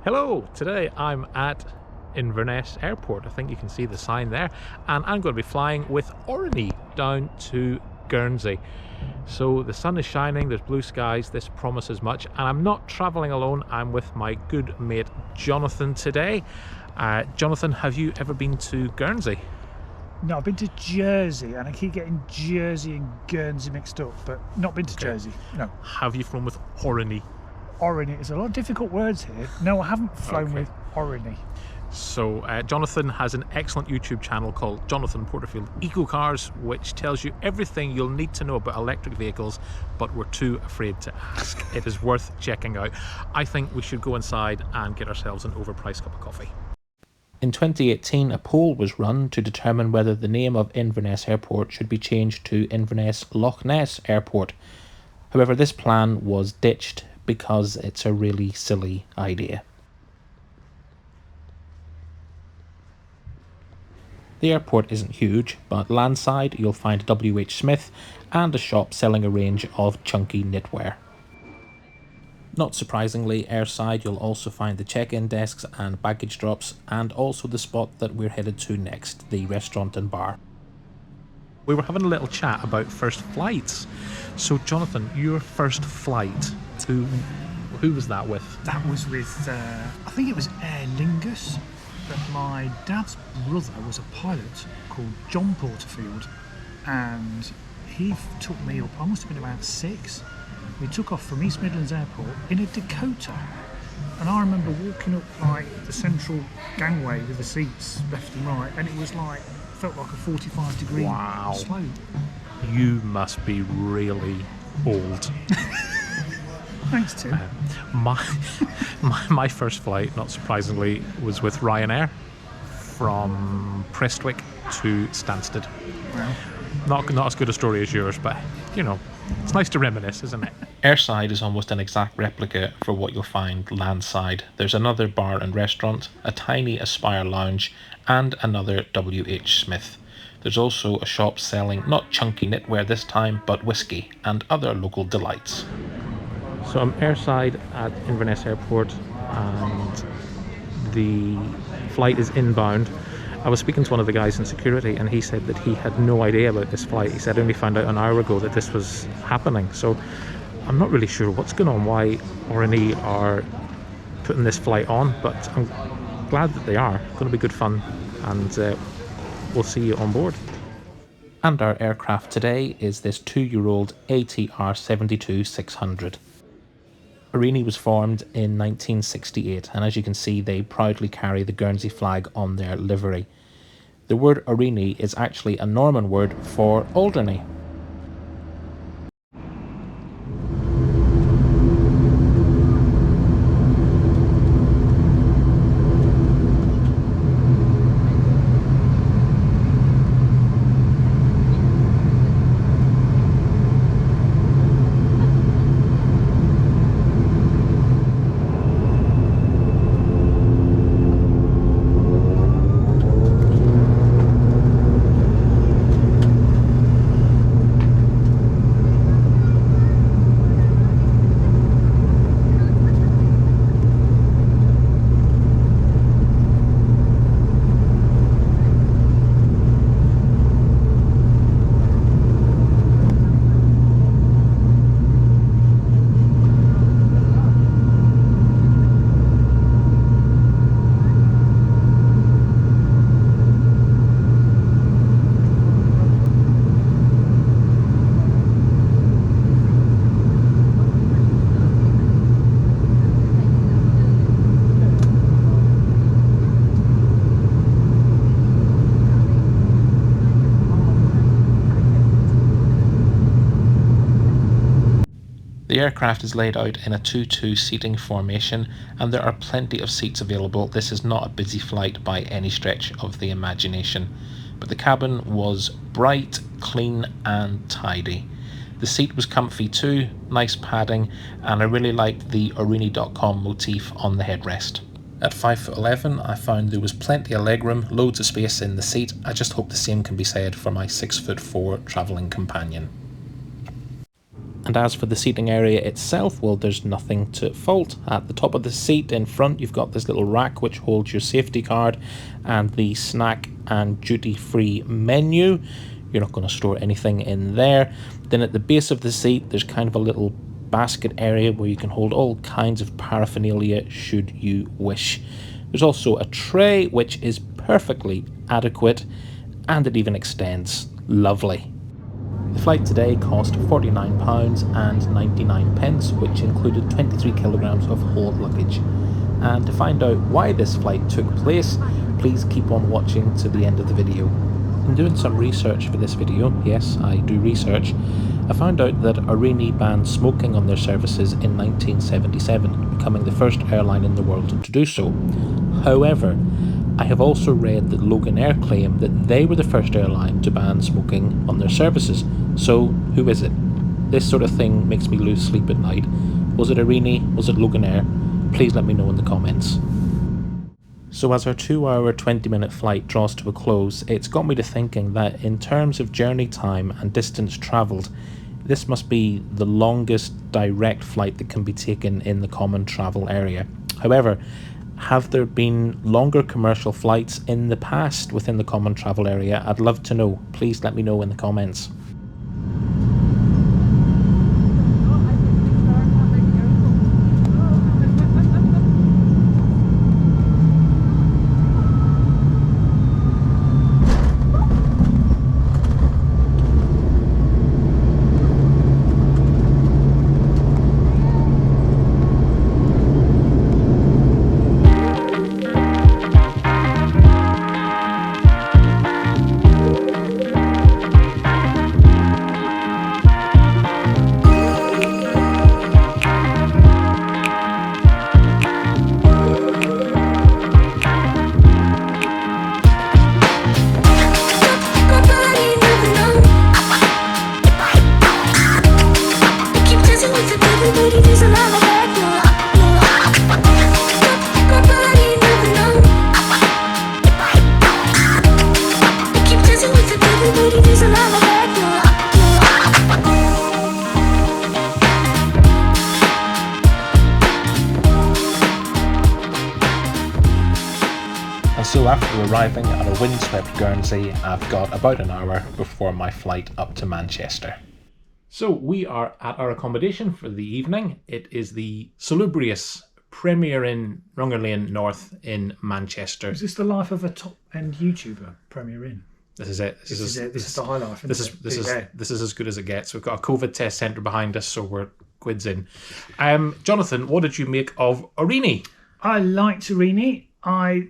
Hello, today I'm at Inverness Airport. I think you can see the sign there, and I'm going to be flying with Aurigny down to Guernsey. So the sun is shining, there's blue skies, this promises much, and I'm not travelling alone. I'm with my good mate Jonathan today. Jonathan, have you ever been to Guernsey? No, I've been to Jersey, and I keep getting Jersey and Guernsey mixed up, but not been to Jersey, no. Have you flown with Aurigny? Aurigny, there's a lot of difficult words here. No, I haven't flown with Aurigny. So Jonathan has an excellent YouTube channel called Jonathan Porterfield of Eco-Cars, which tells you everything you'll need to know about electric vehicles, but we're too afraid to ask. It is worth checking out. I think we should go inside and get ourselves an overpriced cup of coffee. In 2018, a poll was run to determine whether the name of Inverness Airport should be changed to Inverness Loch Ness Airport. However, this plan was ditched because it's a really silly idea. The airport isn't huge, but landside you'll find W.H. Smith and a shop selling a range of chunky knitwear. Not surprisingly, airside you'll also find the check-in desks and baggage drops, and also the spot that we're headed to next, the restaurant and bar. We were having a little chat about first flights. So Jonathan, your first flight, to who was that with? That was with, I think it was Aer Lingus, but my dad's brother was a pilot called John Porterfield, and he took me up, I must have been about 6. We took off from East Midlands Airport in a Dakota, and I remember walking up like the central gangway with the seats left and right, and it was like, felt like a 45-degree slope. You must be really old. Thanks, Tim. My first flight, not surprisingly, was with Ryanair from Prestwick to Stansted. Well, not as good a story as yours, but you know, it's nice to reminisce, isn't it? Airside is almost an exact replica for what you'll find landside. There's another bar and restaurant, a tiny Aspire lounge, and another W.H. Smith. There's also a shop selling not chunky knitwear this time, but whiskey and other local delights. So I'm airside at Inverness Airport, and the flight is inbound. I was speaking to one of the guys in security, and he said that he had no idea about this flight. He said only found out an hour ago that this was happening. So I'm not really sure what's going on, why Aurigny are putting this flight on, but I'm glad that they are. It's going to be good fun, and we'll see you on board. And our aircraft today is this 2-year-old ATR 72-600. Aurigny was formed in 1968, and as you can see, they proudly carry the Guernsey flag on their livery. The word Aurigny is actually a Norman word for Alderney. The aircraft is laid out in a 2-2 seating formation, and there are plenty of seats available. This is not a busy flight by any stretch of the imagination, but the cabin was bright, clean and tidy. The seat was comfy too, nice padding, and I really liked the Aurigny.com motif on the headrest. At 5'11", I found there was plenty of legroom, loads of space in the seat. I just hope the same can be said for my 6'4" travelling companion. And as for the seating area itself, well, there's nothing to fault. At the top of the seat in front, you've got this little rack which holds your safety card and the snack and duty-free menu. You're not going to store anything in there. Then at the base of the seat, there's kind of a little basket area where you can hold all kinds of paraphernalia should you wish. There's also a tray which is perfectly adequate, and it even extends. Lovely. The flight today cost £49.99, which included 23 kilograms of hold luggage. And to find out why this flight took place, please keep on watching to the end of the video. In doing some research for this video, yes, I do research, I found out that Aurigny banned smoking on their services in 1977, becoming the first airline in the world to do so. However, I have also read that Loganair claim that they were the first airline to ban smoking on their services. So, who is it? This sort of thing makes me lose sleep at night. Was it Aurigny? Was it Loganair? Please let me know in the comments. So as our 2-hour 20-minute flight draws to a close, it's got me to thinking that in terms of journey time and distance travelled, this must be the longest direct flight that can be taken in the common travel area. However, have there been longer commercial flights in the past within the common travel area? I'd love to know. Please let me know in the comments. So after arriving at a windswept Guernsey, I've got about an hour before my flight up to Manchester. So we are at our accommodation for the evening. It is the salubrious Premier Inn, Wrongher Lane North in Manchester. Is this the life of a top-end YouTuber, Premier Inn? This is it. This is the high life. This is as good as it gets. We've got a COVID test centre behind us, so we're quids in. Jonathan, what did you make of Aurigny? I liked Aurigny. I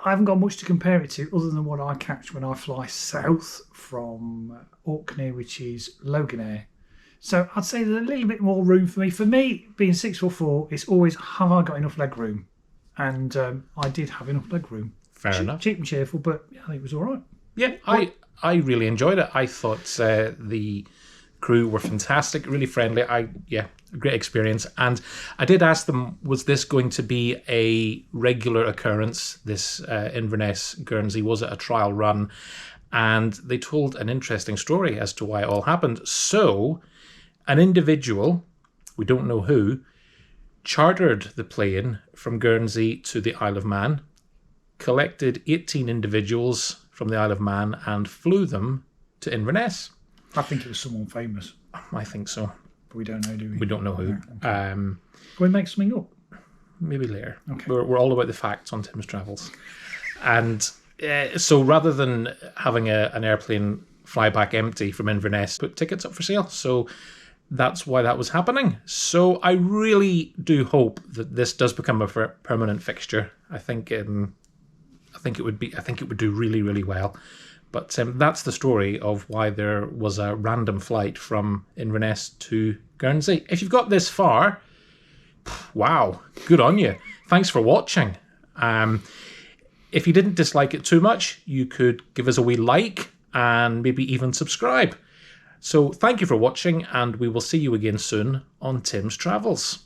haven't got much to compare it to other than what I catch when I fly south from Orkney, which is Loganair. So I'd say there's a little bit more room for me. For me, being 6'4", it's always, have I got enough leg room? And I did have enough leg room. Fair enough. Cheap and cheerful, but I think it was all right. Yeah, I really enjoyed it. I thought the crew were fantastic, really friendly. A great experience. And I did ask them, was this going to be a regular occurrence, this Inverness-Guernsey? Was it a trial run? And they told an interesting story as to why it all happened. So, an individual, we don't know who, chartered the plane from Guernsey to the Isle of Man, collected 18 individuals from the Isle of Man and flew them to Inverness. I think it was someone famous. I think so. But we don't know, do we? We don't know who. Okay. Can we make something up? Maybe later. Okay. We're all about the facts on Tim's Travels. And so rather than having an airplane fly back empty from Inverness, put tickets up for sale. So that's why that was happening. So I really do hope that this does become a permanent fixture. I think it would do really, really well. But that's the story of why there was a random flight from Inverness to Guernsey. If you've got this far, wow, good on you. Thanks for watching. If you didn't dislike it too much, you could give us a wee like and maybe even subscribe. So thank you for watching, and we will see you again soon on Tim's Travels.